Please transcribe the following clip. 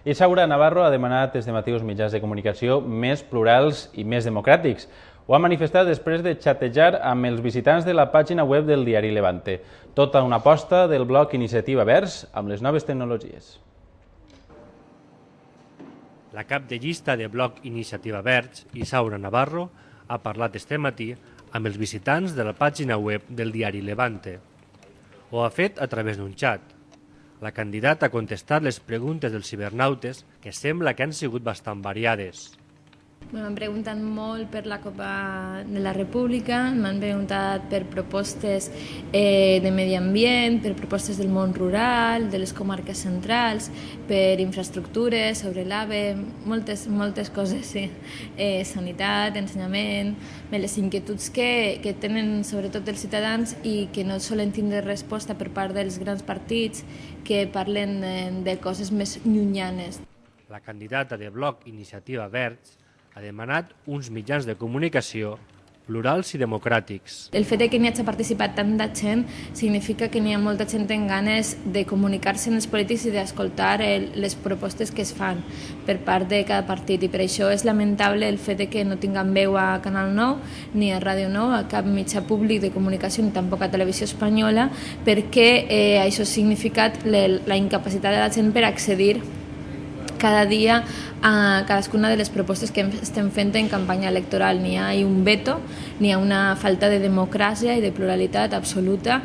Isaura Navarro ha demanat este matí als mitjans de comunicació més plurals i més democràtics. Ho ha manifestat després de xatejar amb els visitants de la pàgina web del diari Levante. Tota una aposta del bloc Iniciativa Verds amb les noves tecnologies. La cap de llista de bloc Iniciativa Verds, Isaura Navarro, ha parlat este matí amb els visitants de la pàgina web del diari Levante. Ho ha fet a través d'un xat. La candidata ha contestat les preguntes dels cibernautes, que sembla que han sigut bastant variades. M'han preguntat molt per la Copa de la República, m'han preguntat per propostes de medi ambient, per propostes del món rural, de les comarques centrals, per infraestructures, sobre l'AVE, moltes coses, sí. Sanitat, ensenyament, les inquietuds que tenen sobretot els ciutadans i que no solen tindre resposta per part dels grans partits que parlen de coses més llunyanes. La candidata de bloc Iniciativa Verds ha demanat uns mitjans de comunicació plurals i democràtics. El fet que n'hi hagi participat tant de gent significa que n'hi ha molta gent amb ganes de comunicar-se amb els polítics i d'escoltar les propostes que es fan per part de cada partit, i per això és lamentable el fet que no tinguem veu a Canal 9 ni a Ràdio 9, a cap mitjà públic de comunicació ni tampoc a Televisió Espanyola, perquè això ha significat la incapacitat de la gent per accedir cada dia a cadascuna de les propostes que estem fent en campanya electoral. Ni hi ha un veto, ni hi ha una falta de democràcia i de pluralitat absoluta.